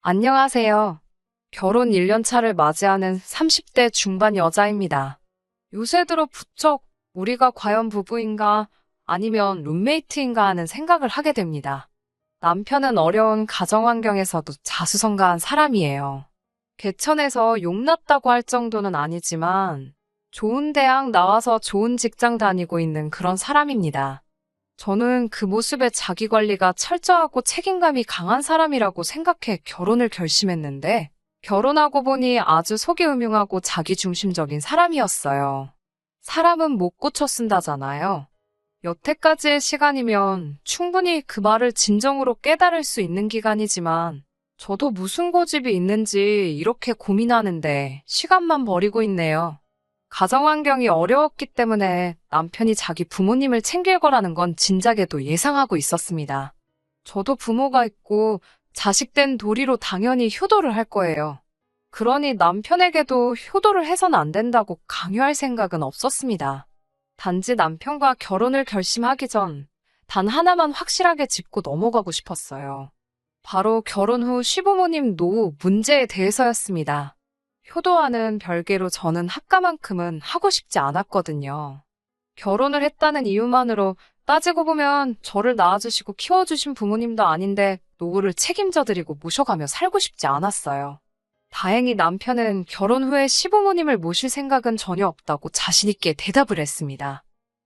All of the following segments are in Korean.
안녕하세요. 결혼 1년 차를 맞이하는 30대 중반 여자입니다. 요새 들어 부쩍 우리가 과연 부부인가 아니면 룸메이트인가 하는 생각을 하게 됩니다. 남편은 어려운 가정 환경에서도 자수성가한 사람이에요. 개천에서 용났다고 할 정도는 아니지만 좋은 대학 나와서 좋은 직장 다니고 있는 그런 사람입니다. 저는 그 모습에 자기 관리가 철저하고 책임감이 강한 사람이라고 생각해 결혼을 결심했는데, 결혼하고 보니 아주 속이 음흉하고 자기중심적인 사람이었어요. 사람은 못 고쳐 쓴다잖아요. 여태까지의 시간이면 충분히 그 말을 진정으로 깨달을 수 있는 기간이지만, 저도 무슨 고집이 있는지 이렇게 고민하는데 시간만 버리고 있네요. 가정 환경이 어려웠기 때문에 남편이 자기 부모님을 챙길 거라는 건 진작에도 예상하고 있었습니다. 저도 부모가 있고 자식된 도리로 당연히 효도를 할 거예요. 그러니 남편에게도 효도를 해선 안 된다고 강요할 생각은 없었습니다. 단지 남편과 결혼을 결심하기 전 단 하나만 확실하게 짚고 넘어가고 싶었어요. 바로 결혼 후 시부모님 노후 문제에 대해서였습니다. 효도와는 별개로 저는 학가만큼은 하고 싶지 않았거든요. 결혼을 했다는 이유만으로 따지고 보면 저를 낳아주시고 키워주신 부모님도 아닌데 노후를 책임져드리고 모셔가며 살고 싶지 않았어요. 다행히 남편은 결혼 후에 시부모님을 모실 생각은 전혀 없다고 자신있게 대답을 했습니다.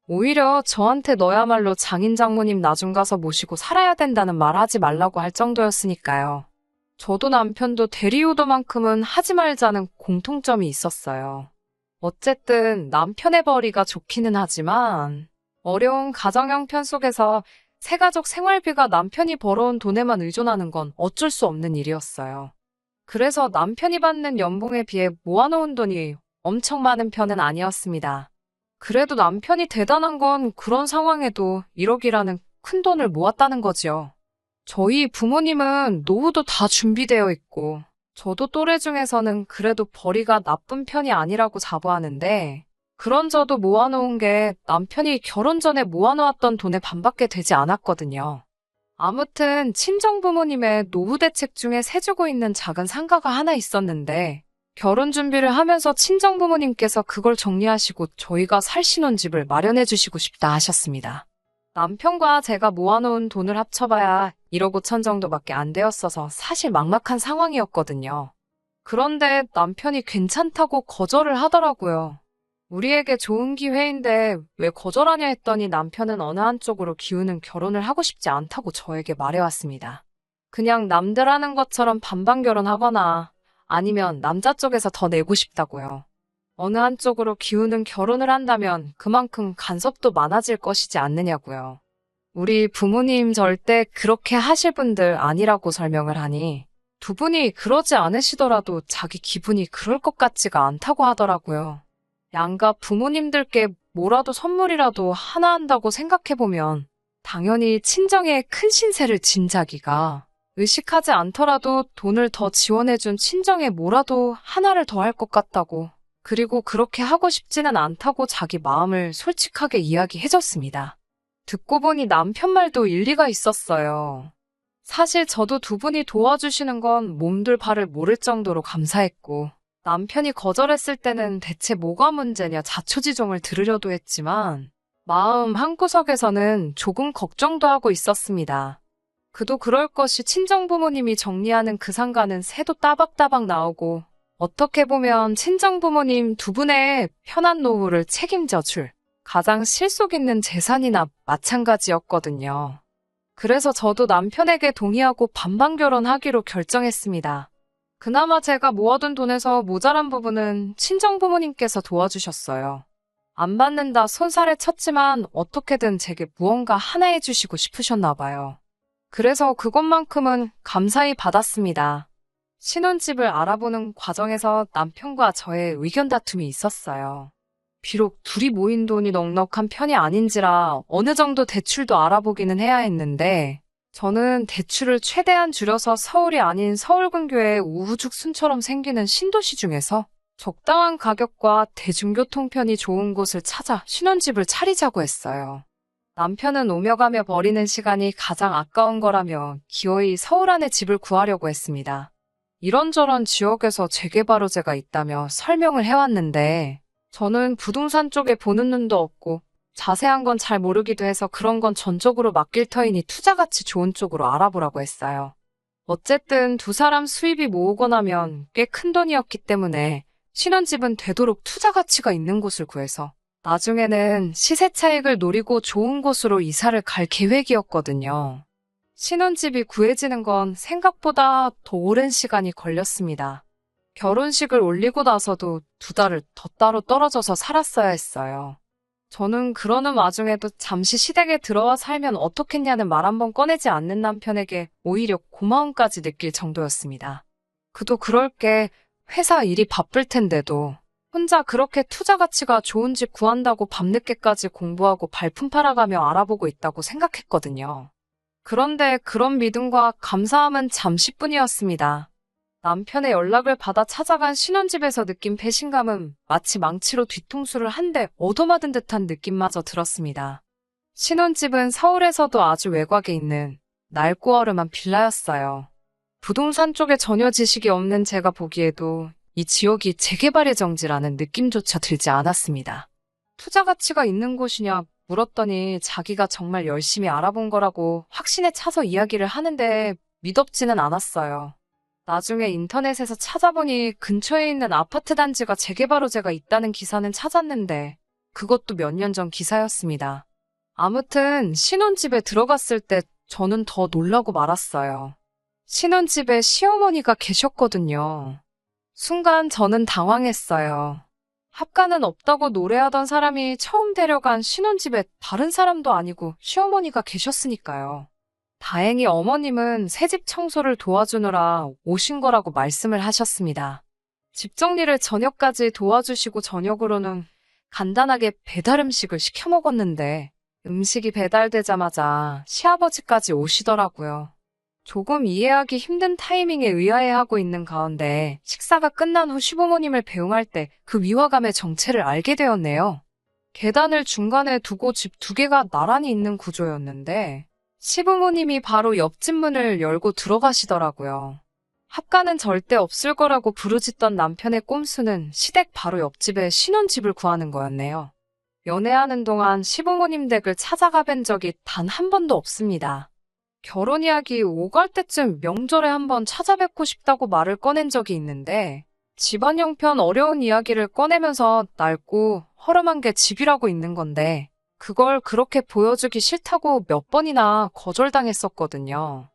오히려 저한테 너야말로 장인 장모님 나중 가서 모시고 살아야 된다는 말 하지 말라고 할 정도였으니까요. 저도 남편도 대리효도만큼은 하지 말자는 공통점이 있었어요. 어쨌든 남편의 벌이가 좋기는 하지만 어려운 가정 형편 속에서 새가족 생활비가 남편이 벌어온 돈에만 의존하는 건 어쩔 수 없는 일이었어요. 그래서 남편이 받는 연봉에 비해 모아놓은 돈이 엄청 많은 편은 아니었습니다. 그래도 남편이 대단한 건 그런 상황에도 1억이라는 큰 돈을 모았다는 거지요. 저희 부모님은 노후도 다 준비되어 있고 저도 또래 중에서는 그래도 벌이가 나쁜 편이 아니라고 자부하는데 그런 저도 모아놓은 게 남편이 결혼 전에 모아놓았던 돈의 반밖에 되지 않았거든요. 아무튼 친정부모님의 노후 대책 중에 세주고 있는 작은 상가가 하나 있었는데 결혼 준비를 하면서 친정부모님께서 그걸 정리하시고 저희가 살 신혼집을 마련해 주시고 싶다 하셨습니다. 남편과 제가 모아놓은 돈을 합쳐봐야 1억 5천 정도밖에 안 되었어서 사실 막막한 상황이었거든요. 그런데 남편이 괜찮다고 거절을 하더라고요. 우리에게 좋은 기회인데 왜 거절하냐 했더니 남편은 어느 한쪽으로 기우는 결혼을 하고 싶지 않다고 저에게 말해왔습니다. 그냥 남들 하는 것처럼 반반 결혼하거나 아니면 남자 쪽에서 더 내고 싶다고요. 어느 한쪽으로 기우는 결혼을 한다면 그만큼 간섭도 많아질 것이지 않느냐고요. 우리 부모님 절대 그렇게 하실 분들 아니라고 설명을 하니 두 분이 그러지 않으시더라도 자기 기분이 그럴 것 같지가 않다고 하더라고요. 양가 부모님들께 뭐라도 선물이라도 하나 한다고 생각해보면 당연히 친정에 큰 신세를 진 자기가 의식하지 않더라도 돈을 더 지원해준 친정에 뭐라도 하나를 더 할 것 같다고 그리고 그렇게 하고 싶지는 않다고 자기 마음을 솔직하게 이야기해줬습니다. 듣고 보니 남편 말도 일리가 있었어요. 사실 저도 두 분이 도와주시는 건 몸둘 바를 모를 정도로 감사했고 남편이 거절했을 때는 대체 뭐가 문제냐 자초지종을 들으려도 했지만 마음 한구석에서는 조금 걱정도 하고 있었습니다. 그도 그럴 것이 친정부모님이 정리하는 그 상가는 새도 따박따박 나오고 어떻게 보면 친정부모님 두 분의 편한 노후를 책임져 줄 가장 실속 있는 재산이나 마찬가지였거든요. 그래서 저도 남편에게 동의하고 반반 결혼하기로 결정했습니다. 그나마 제가 모아둔 돈에서 모자란 부분은 친정부모님께서 도와주셨어요. 안 받는다 손살에 쳤지만 어떻게든 제게 무언가 하나 해주시고 싶으셨나 봐요. 그래서 그것만큼은 감사히 받았습니다. 신혼집을 알아보는 과정에서 남편과 저의 의견 다툼이 있었어요. 비록 둘이 모인 돈이 넉넉한 편이 아닌지라 어느 정도 대출도 알아보기는 해야 했는데 저는 대출을 최대한 줄여서 서울이 아닌 서울 근교의 우후죽 순처럼 생기는 신도시 중에서 적당한 가격과 대중교통편이 좋은 곳을 찾아 신혼집을 차리자고 했어요. 남편은 오며 가며 버리는 시간이 가장 아까운 거라며 기어이 서울 안에 집을 구하려고 했습니다. 이런저런 지역에서 재개발 호재가 있다며 설명을 해왔는데 저는 부동산 쪽에 보는 눈도 없고 자세한 건 잘 모르기도 해서 그런 건 전적으로 맡길 터이니 투자 가치 좋은 쪽으로 알아보라고 했어요. 어쨌든 두 사람 수입이 모으고 나면 꽤 큰 돈이었기 때문에 신혼집은 되도록 투자 가치가 있는 곳을 구해서 나중에는 시세 차익을 노리고 좋은 곳으로 이사를 갈 계획이었거든요. 신혼집이 구해지는 건 생각보다 더 오랜 시간이 걸렸습니다. 결혼식을 올리고 나서도 2달을 더 따로 떨어져서 살았어야 했어요. 저는 그러는 와중에도 잠시 시댁에 들어와 살면 어떻겠냐는 말 한 번 꺼내지 않는 남편에게 오히려 고마움까지 느낄 정도였습니다. 그도 그럴 게 회사 일이 바쁠 텐데도 혼자 그렇게 투자 가치가 좋은 집 구한다고 밤늦게까지 공부하고 발품 팔아가며 알아보고 있다고 생각했거든요. 그런데 그런 믿음과 감사함은 잠시뿐이었습니다. 남편의 연락을 받아 찾아간 신혼집에서 느낀 배신감은 마치 망치로 뒤통수를 한 대 얻어맞은 듯한 느낌마저 들었습니다. 신혼집은 서울에서도 아주 외곽에 있는 낡고 허름한 빌라였어요. 부동산 쪽에 전혀 지식이 없는 제가 보기에도 이 지역이 재개발 예정지라는 느낌조차 들지 않았습니다. 투자 가치가 있는 곳이냐 물었더니 자기가 정말 열심히 알아본 거라고 확신에 차서 이야기를 하는데 믿업지는 않았어요. 나중에 인터넷에서 찾아보니 근처에 있는 아파트 단지가 재개발 호재가 있다는 기사는 찾았는데 그것도 몇 년 전 기사였습니다. 아무튼 신혼집에 들어갔을 때 저는 더 놀라고 말았어요. 신혼집에 시어머니가 계셨거든요. 순간 저는 당황했어요. 합가는 없다고 노래하던 사람이 처음 데려간 신혼집에 다른 사람도 아니고 시어머니가 계셨으니까요. 다행히 어머님은 새집 청소를 도와주느라 오신 거라고 말씀을 하셨습니다. 집 정리를 저녁까지 도와주시고 저녁으로는 간단하게 배달 음식을 시켜 먹었는데 음식이 배달되자마자 시아버지까지 오시더라고요. 조금 이해하기 힘든 타이밍에 의아해하고 있는 가운데 식사가 끝난 후 시부모님을 배웅할 때 그 위화감의 정체를 알게 되었네요. 계단을 중간에 두고 집 2개가 나란히 있는 구조였는데 시부모님이 바로 옆집 문을 열고 들어가시더라고요. 합가는 절대 없을 거라고 부르짖던 남편의 꼼수는 시댁 바로 옆집에 신혼집을 구하는 거였네요. 연애하는 동안 시부모님 댁을 찾아가 뵌 적이 단 한 번도 없습니다. 결혼 이야기 오갈 때쯤 명절에 한번 찾아뵙고 싶다고 말을 꺼낸 적이 있는데 집안 형편 어려운 이야기를 꺼내면서 낡고 허름한 게 집이라고 있는 건데 그걸 그렇게 보여주기 싫다고 몇 번이나 거절당했었거든요.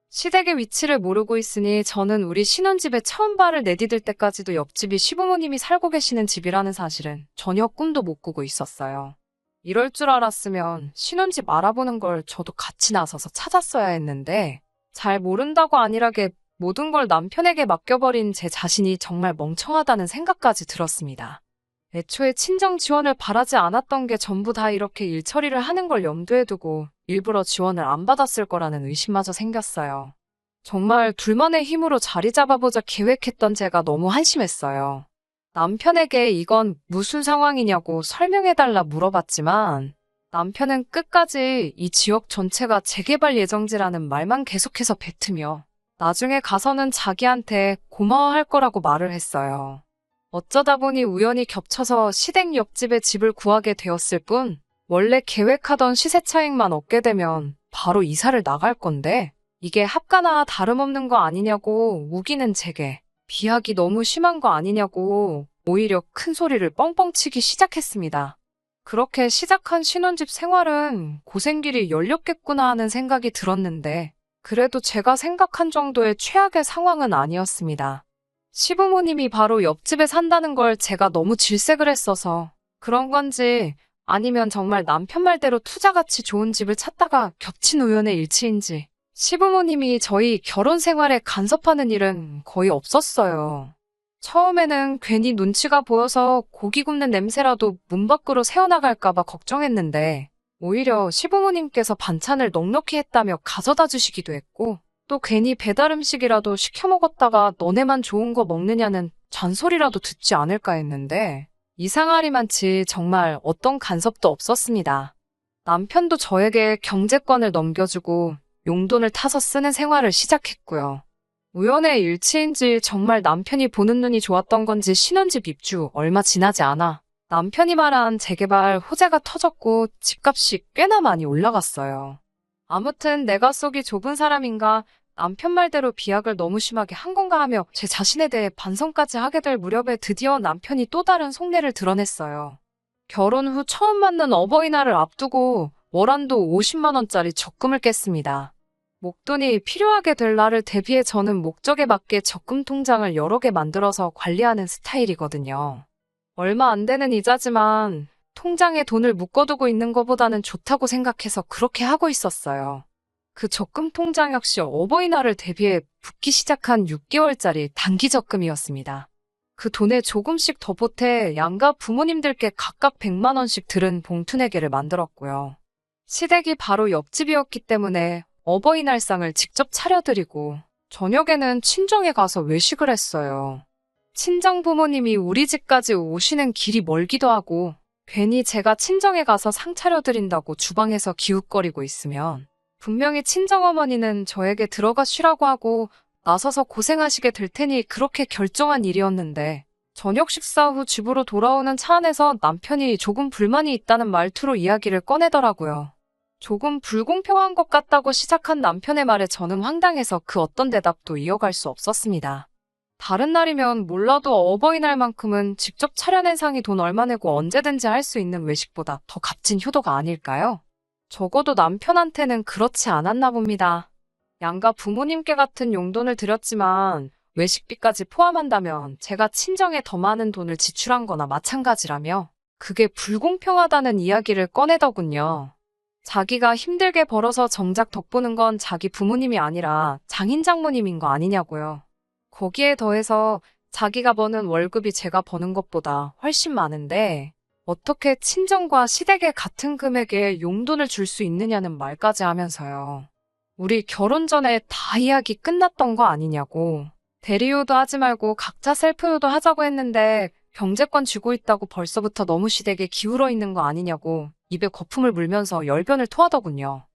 시댁의 위치를 모르고 있으니 저는 우리 신혼집에 처음 발을 내디딜 때까지도 옆집이 시부모님이 살고 계시는 집이라는 사실은 전혀 꿈도 못 꾸고 있었어요. 이럴 줄 알았으면 신혼집 알아보는 걸 저도 같이 나서서 찾았어야 했는데 잘 모른다고 안일하게 모든 걸 남편에게 맡겨버린 제 자신이 정말 멍청하다는 생각까지 들었습니다. 애초에 친정 지원을 바라지 않았던 게 전부 다 이렇게 일 처리를 하는 걸 염두에 두고 일부러 지원을 안 받았을 거라는 의심마저 생겼어요. 정말 둘만의 힘으로 자리 잡아보자 계획했던 제가 너무 한심했어요. 남편에게 이건 무슨 상황이냐고 설명해달라 물어봤지만 남편은 끝까지 이 지역 전체가 재개발 예정지라는 말만 계속해서 뱉으며 나중에 가서는 자기한테 고마워할 거라고 말을 했어요. 어쩌다 보니 우연히 겹쳐서 시댁 옆집에 집을 구하게 되었을 뿐 원래 계획하던 시세 차익만 얻게 되면 바로 이사를 나갈 건데 이게 합가나 다름없는 거 아니냐고 우기는 제게 비약이 너무 심한 거 아니냐고 오히려 큰 소리를 뻥뻥 치기 시작했습니다. 그렇게 시작한 신혼집 생활은 고생길이 열렸겠구나 하는 생각이 들었는데 그래도 제가 생각한 정도의 최악의 상황은 아니었습니다. 시부모님이 바로 옆집에 산다는 걸 제가 너무 질색을 했어서 그런 건지 아니면 정말 남편 말대로 투자 가치 좋은 집을 찾다가 겹친 우연의 일치인지 시부모님이 저희 결혼 생활에 간섭하는 일은 거의 없었어요. 처음에는 괜히 눈치가 보여서 고기 굽는 냄새라도 문 밖으로 새어나갈까봐 걱정했는데 오히려 시부모님께서 반찬을 넉넉히 했다며 가져다 주시기도 했고 또 괜히 배달 음식이라도 시켜 먹었다가 너네만 좋은 거 먹느냐는 잔소리라도 듣지 않을까 했는데 이상하리만치 정말 어떤 간섭도 없었습니다. 남편도 저에게 경제권을 넘겨주고 용돈을 타서 쓰는 생활을 시작했고요. 우연의 일치인지 정말 남편이 보는 눈이 좋았던 건지 신혼집 입주 얼마 지나지 않아 남편이 말한 재개발 호재가 터졌고 집값이 꽤나 많이 올라갔어요. 아무튼 내가 속이 좁은 사람인가 남편 말대로 비약을 너무 심하게 한 건가 하며 제 자신에 대해 반성까지 하게 될 무렵에 드디어 남편이 또 다른 속내를 드러냈어요. 결혼 후 처음 맞는 어버이날을 앞두고 월한도 50만 원짜리 적금을 깼습니다. 목돈이 필요하게 될 날을 대비해 저는 목적에 맞게 적금 통장을 여러 개 만들어서 관리하는 스타일이거든요. 얼마 안 되는 이자지만 통장에 돈을 묶어두고 있는 것보다는 좋다고 생각해서 그렇게 하고 있었어요. 그 적금 통장 역시 어버이날을 대비해 붓기 시작한 6개월짜리 단기 적금이었습니다. 그 돈에 조금씩 더 보태 양가 부모님들께 각각 100만 원씩 들은 봉투 4개를 만들었고요. 시댁이 바로 옆집이었기 때문에 어버이날상을 직접 차려드리고 저녁에는 친정에 가서 외식을 했어요. 친정 부모님이 우리 집까지 오시는 길이 멀기도 하고 괜히 제가 친정에 가서 상 차려드린다고 주방에서 기웃거리고 있으면 분명히 친정어머니는 저에게 들어가 쉬라고 하고 나서서 고생하시게 될 테니 그렇게 결정한 일이었는데 저녁 식사 후 집으로 돌아오는 차 안에서 남편이 조금 불만이 있다는 말투로 이야기를 꺼내더라고요. 조금 불공평한 것 같다고 시작한 남편의 말에 저는 황당해서 그 어떤 대답도 이어갈 수 없었습니다. 다른 날이면 몰라도 어버이날만큼은 직접 차려낸 상이 돈 얼마 내고 언제든지 할 수 있는 외식보다 더 값진 효도가 아닐까요? 적어도 남편한테는 그렇지 않았나 봅니다. 양가 부모님께 같은 용돈을 드렸지만 외식비까지 포함한다면 제가 친정에 더 많은 돈을 지출한 거나 마찬가지라며 그게 불공평하다는 이야기를 꺼내더군요. 자기가 힘들게 벌어서 정작 덕보는 건 자기 부모님이 아니라 장인 장모님인 거 아니냐고요. 거기에 더해서 자기가 버는 월급이 제가 버는 것보다 훨씬 많은데 어떻게 친정과 시댁에 같은 금액의 용돈을 줄 수 있느냐는 말까지 하면서요. 우리 결혼 전에 다 이야기 끝났던 거 아니냐고. 대리효도 하지 말고 각자 셀프효도 하자고 했는데 경제권 쥐고 있다고 벌써부터 너무 시댁에 기울어 있는 거 아니냐고 입에 거품을 물면서 열변을 토하더군요.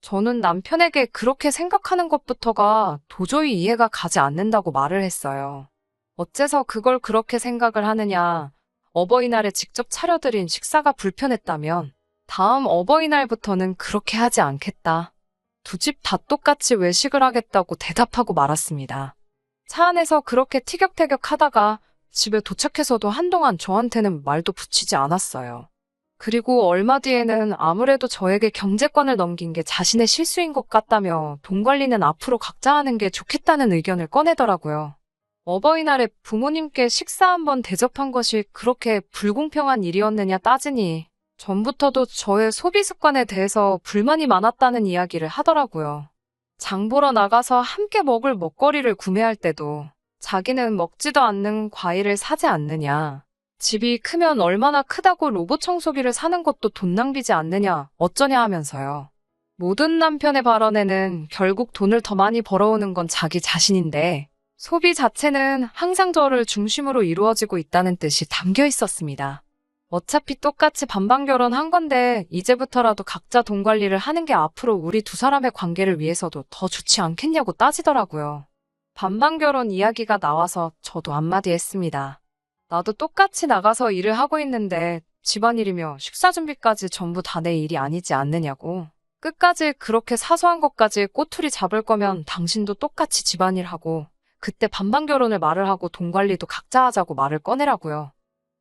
저는 남편에게 그렇게 생각하는 것부터가 도저히 이해가 가지 않는다고 말을 했어요. 어째서 그걸 그렇게 생각을 하느냐. 어버이날에 직접 차려드린 식사가 불편했다면 다음 어버이날부터는 그렇게 하지 않겠다. 두 집 다 똑같이 외식을 하겠다고 대답하고 말았습니다. 차 안에서 그렇게 티격태격 하다가 집에 도착해서도 한동안 저한테는 말도 붙이지 않았어요. 그리고 얼마 뒤에는 아무래도 저에게 경제권을 넘긴 게 자신의 실수인 것 같다며 돈 관리는 앞으로 각자 하는 게 좋겠다는 의견을 꺼내더라고요. 어버이날에 부모님께 식사 한번 대접한 것이 그렇게 불공평한 일이었느냐 따지니 전부터도 저의 소비 습관에 대해서 불만이 많았다는 이야기를 하더라고요. 장 보러 나가서 함께 먹을 먹거리를 구매할 때도 자기는 먹지도 않는 과일을 사지 않느냐. 집이 크면 얼마나 크다고 로봇 청소기를 사는 것도 돈 낭비지 않느냐 어쩌냐 하면서요. 모든 남편의 발언에는 결국 돈을 더 많이 벌어오는 건 자기 자신인데 소비 자체는 항상 저를 중심으로 이루어지고 있다는 뜻이 담겨 있었습니다. 어차피 똑같이 반반 결혼한 건데 이제부터라도 각자 돈 관리를 하는 게 앞으로 우리 두 사람의 관계를 위해서도 더 좋지 않겠냐고 따지더라고요. 반반 결혼 이야기가 나와서 저도 한마디 했습니다. 나도 똑같이 나가서 일을 하고 있는데 집안일이며 식사 준비까지 전부 다 내 일이 아니지 않느냐고. 끝까지 그렇게 사소한 것까지 꼬투리 잡을 거면 당신도 똑같이 집안일하고 그때 반반 결혼을 말을 하고 돈 관리도 각자 하자고 말을 꺼내라고요.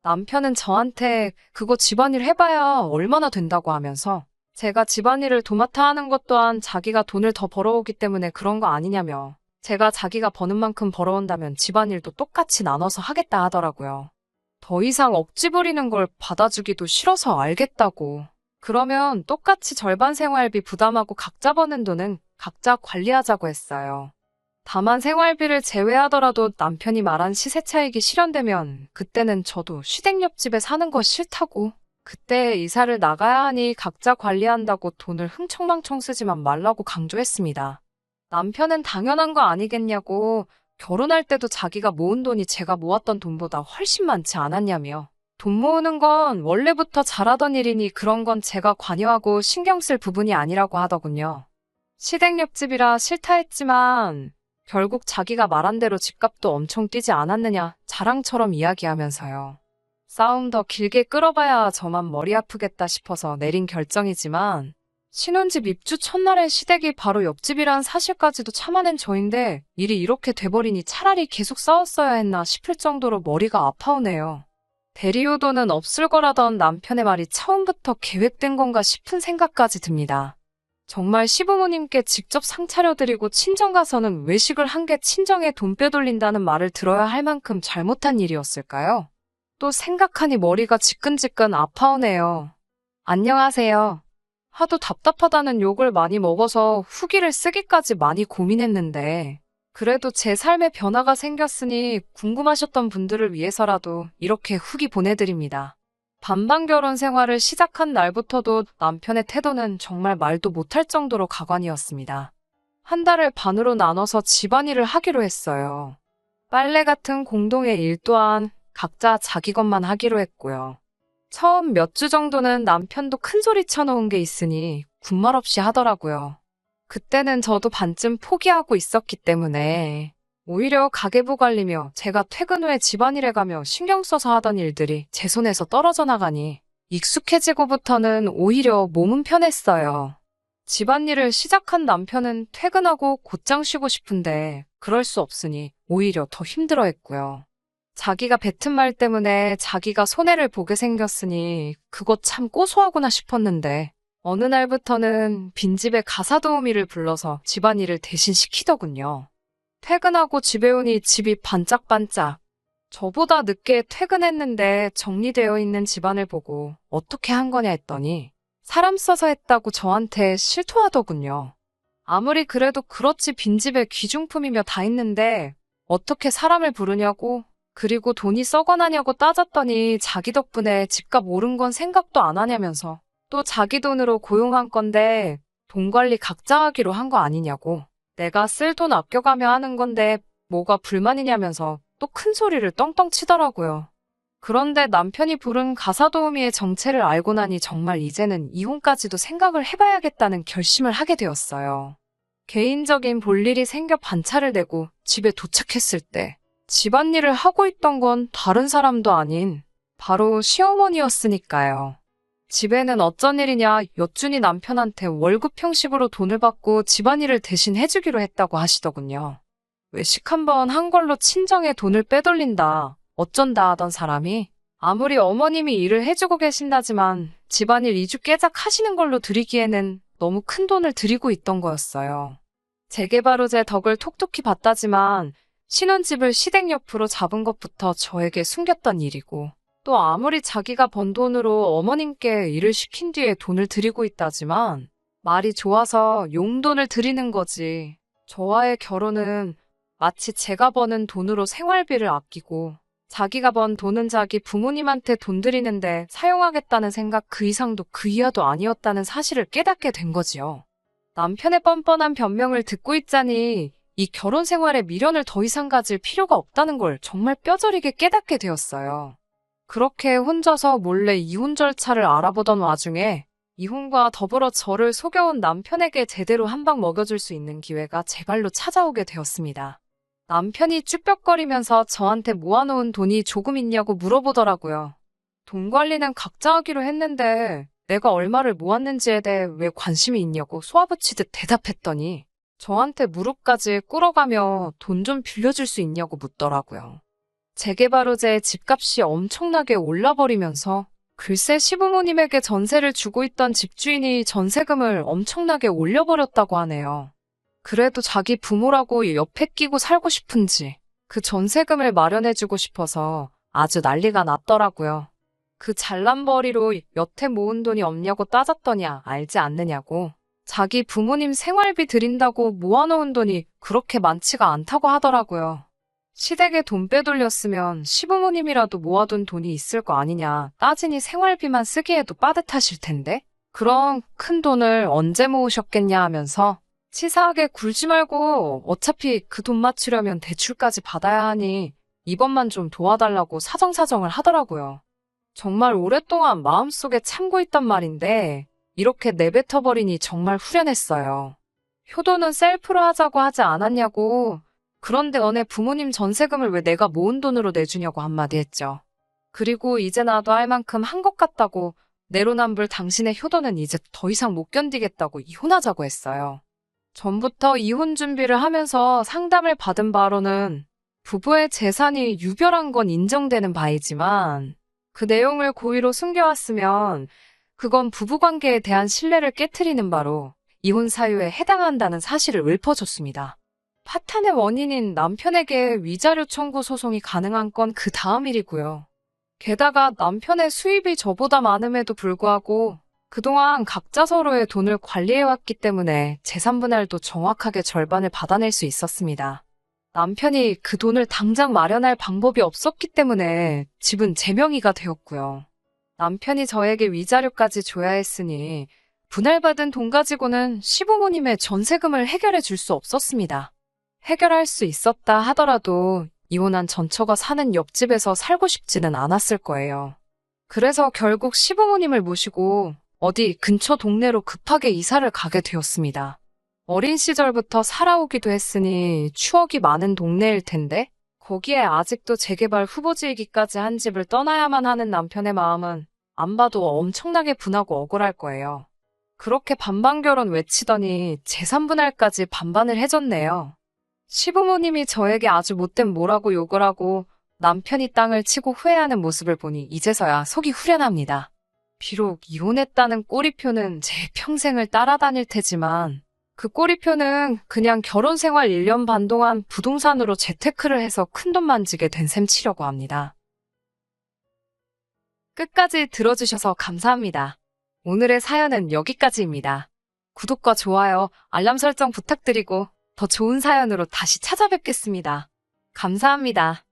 남편은 저한테 그거 집안일 해봐야 얼마나 된다고 하면서 제가 집안일을 도맡아 하는 것 또한 자기가 돈을 더 벌어오기 때문에 그런 거 아니냐며 제가 자기가 버는 만큼 벌어온다면 집안일도 똑같이 나눠서 하겠다 하더라고요. 더 이상 억지 부리는 걸 받아주기도 싫어서 알겠다고. 그러면 똑같이 절반 생활비 부담하고 각자 버는 돈은 각자 관리하자고 했어요. 다만 생활비를 제외하더라도 남편이 말한 시세 차익이 실현되면 그때는 저도 시댁 옆집에 사는 거 싫다고. 그때 이사를 나가야 하니 각자 관리한다고 돈을 흥청망청 쓰지만 말라고 강조했습니다. 남편은 당연한 거 아니겠냐고 결혼할 때도 자기가 모은 돈이 제가 모았던 돈보다 훨씬 많지 않았냐며 돈 모으는 건 원래부터 잘하던 일이니 그런 건 제가 관여하고 신경 쓸 부분이 아니라고 하더군요. 시댁 옆집이라 싫다 했지만 결국 자기가 말한 대로 집값도 엄청 뛰지 않았느냐 자랑처럼 이야기하면서요. 싸움 더 길게 끌어봐야 저만 머리 아프겠다 싶어서 내린 결정이지만 신혼집 입주 첫날에 시댁이 바로 옆집이란 사실까지도 참아낸 저인데 일이 이렇게 돼버리니 차라리 계속 싸웠어야 했나 싶을 정도로 머리가 아파오네요. 대리효도는 없을 거라던 남편의 말이 처음부터 계획된 건가 싶은 생각까지 듭니다. 정말 시부모님께 직접 상 차려드리고 친정 가서는 외식을 한 게 친정에 돈 빼돌린다는 말을 들어야 할 만큼 잘못한 일이었을까요? 또 생각하니 머리가 지끈지끈 아파오네요. 안녕하세요. 하도 답답하다는 욕을 많이 먹어서 후기를 쓰기까지 많이 고민했는데 그래도 제 삶에 변화가 생겼으니 궁금하셨던 분들을 위해서라도 이렇게 후기 보내드립니다. 반반 결혼 생활을 시작한 날부터도 남편의 태도는 정말 말도 못할 정도로 가관이었습니다. 한 달을 반으로 나눠서 집안일을 하기로 했어요. 빨래 같은 공동의 일 또한 각자 자기 것만 하기로 했고요. 처음 몇 주 정도는 남편도 큰 소리 쳐놓은 게 있으니 군말 없이 하더라고요. 그때는 저도 반쯤 포기하고 있었기 때문에 오히려 가계부 관리며 제가 퇴근 후에 집안일에 가며 신경 써서 하던 일들이 제 손에서 떨어져 나가니 익숙해지고부터는 오히려 몸은 편했어요. 집안일을 시작한 남편은 퇴근하고 곧장 쉬고 싶은데 그럴 수 없으니 오히려 더 힘들어했고요. 자기가 뱉은 말 때문에 자기가 손해를 보게 생겼으니 그거 참 고소하구나 싶었는데 어느 날부터는 빈집에 가사도우미를 불러서 집안일을 대신 시키더군요. 퇴근하고 집에 오니 집이 반짝반짝. 저보다 늦게 퇴근했는데 정리되어 있는 집안을 보고 어떻게 한 거냐 했더니 사람 써서 했다고 저한테 실토하더군요. 아무리 그래도 그렇지 빈집에 귀중품이며 다 있는데 어떻게 사람을 부르냐고 그리고 돈이 썩어나냐고 따졌더니 자기 덕분에 집값 오른 건 생각도 안 하냐면서 또 자기 돈으로 고용한 건데 돈 관리 각자 하기로 한 거 아니냐고 내가 쓸 돈 아껴가며 하는 건데 뭐가 불만이냐면서 또 큰 소리를 떵떵 치더라고요. 그런데 남편이 부른 가사도우미의 정체를 알고 나니 정말 이제는 이혼까지도 생각을 해봐야겠다는 결심을 하게 되었어요. 개인적인 볼일이 생겨 반차를 내고 집에 도착했을 때 집안일을 하고 있던 건 다른 사람도 아닌 바로 시어머니였으니까요. 집에는 어쩐 일이냐 여쭈니 남편한테 월급 형식으로 돈을 받고 집안일을 대신 해주기로 했다고 하시더군요. 외식 한번 한 걸로 친정에 돈을 빼돌린다, 어쩐다 하던 사람이 아무리 어머님이 일을 해주고 계신다지만 집안일 2주 깨작 하시는 걸로 드리기에는 너무 큰 돈을 드리고 있던 거였어요. 재개발호재 덕을 톡톡히 봤다지만 신혼집을 시댁 옆으로 잡은 것부터 저에게 숨겼던 일이고 또 아무리 자기가 번 돈으로 어머님께 일을 시킨 뒤에 돈을 드리고 있다지만 말이 좋아서 용돈을 드리는 거지. 저와의 결혼은 마치 제가 버는 돈으로 생활비를 아끼고 자기가 번 돈은 자기 부모님한테 돈 드리는데 사용하겠다는 생각 그 이상도 그 이하도 아니었다는 사실을 깨닫게 된 거지요. 남편의 뻔뻔한 변명을 듣고 있자니 이 결혼 생활에 미련을 더 이상 가질 필요가 없다는 걸 정말 뼈저리게 깨닫게 되었어요. 그렇게 혼자서 몰래 이혼 절차를 알아보던 와중에 이혼과 더불어 저를 속여온 남편에게 제대로 한 방 먹여줄 수 있는 기회가 제 발로 찾아오게 되었습니다. 남편이 쭈뼛거리면서 저한테 모아놓은 돈이 조금 있냐고 물어보더라고요. 돈 관리는 각자 하기로 했는데 내가 얼마를 모았는지에 대해 왜 관심이 있냐고 쏘아붙이듯 대답했더니 저한테 무릎까지 꿇어가며 돈 좀 빌려줄 수 있냐고 묻더라고요. 재개발호재의 집값이 엄청나게 올라버리면서 글쎄 시부모님에게 전세를 주고 있던 집주인이 전세금을 엄청나게 올려버렸다고 하네요. 그래도 자기 부모라고 옆에 끼고 살고 싶은지 그 전세금을 마련해주고 싶어서 아주 난리가 났더라고요. 그 잘난 벌이로 여태 모은 돈이 없냐고 따졌더냐 알지 않느냐고. 자기 부모님 생활비 드린다고 모아놓은 돈이 그렇게 많지가 않다고 하더라고요. 시댁에 돈 빼돌렸으면 시부모님이라도 모아둔 돈이 있을 거 아니냐 따지니 생활비만 쓰기에도 빠듯하실 텐데 그럼 큰 돈을 언제 모으셨겠냐 하면서 치사하게 굴지 말고 어차피 그 돈 맞추려면 대출까지 받아야 하니 이번만 좀 도와달라고 사정사정을 하더라고요. 정말 오랫동안 마음속에 참고 있단 말인데 이렇게 내뱉어버리니 정말 후련했어요. 효도는 셀프로 하자고 하지 않았냐고 그런데 너네 부모님 전세금을 왜 내가 모은 돈으로 내주냐고 한마디 했죠. 그리고 이제 나도 할 만큼 한 것 같다고 내로남불 당신의 효도는 이제 더 이상 못 견디겠다고 이혼하자고 했어요. 전부터 이혼 준비를 하면서 상담을 받은 바로는 부부의 재산이 유별한 건 인정되는 바이지만 그 내용을 고의로 숨겨왔으면 그건 부부관계에 대한 신뢰를 깨트리는 바로 이혼 사유에 해당한다는 사실을 읊어줬습니다. 파탄의 원인인 남편에게 위자료 청구 소송이 가능한 건 그 다음 일이고요. 게다가 남편의 수입이 저보다 많음에도 불구하고 그동안 각자 서로의 돈을 관리해왔기 때문에 재산 분할도 정확하게 절반을 받아낼 수 있었습니다. 남편이 그 돈을 당장 마련할 방법이 없었기 때문에 집은 제 명의가 되었고요. 남편이 저에게 위자료까지 줘야 했으니 분할받은 돈 가지고는 시부모님의 전세금을 해결해 줄 수 없었습니다. 해결할 수 있었다 하더라도 이혼한 전처가 사는 옆집에서 살고 싶지는 않았을 거예요. 그래서 결국 시부모님을 모시고 어디 근처 동네로 급하게 이사를 가게 되었습니다. 어린 시절부터 살아오기도 했으니 추억이 많은 동네일 텐데 거기에 아직도 재개발 후보지이기까지 한 집을 떠나야만 하는 남편의 마음은 안 봐도 엄청나게 분하고 억울할 거예요. 그렇게 반반결혼 외치더니 재산 분할까지 반반을 해줬네요. 시부모님이 저에게 아주 못된 뭐라고 욕을 하고 남편이 땅을 치고 후회하는 모습을 보니 이제서야 속이 후련합니다. 비록 이혼했다는 꼬리표는 제 평생을 따라다닐 테지만 그 꼬리표는 그냥 결혼 생활 1년 반 동안 부동산으로 재테크를 해서 큰돈 만지게 된 셈 치려고 합니다. 끝까지 들어주셔서 감사합니다. 오늘의 사연은 여기까지입니다. 구독과 좋아요, 알람 설정 부탁드리고 더 좋은 사연으로 다시 찾아뵙겠습니다. 감사합니다.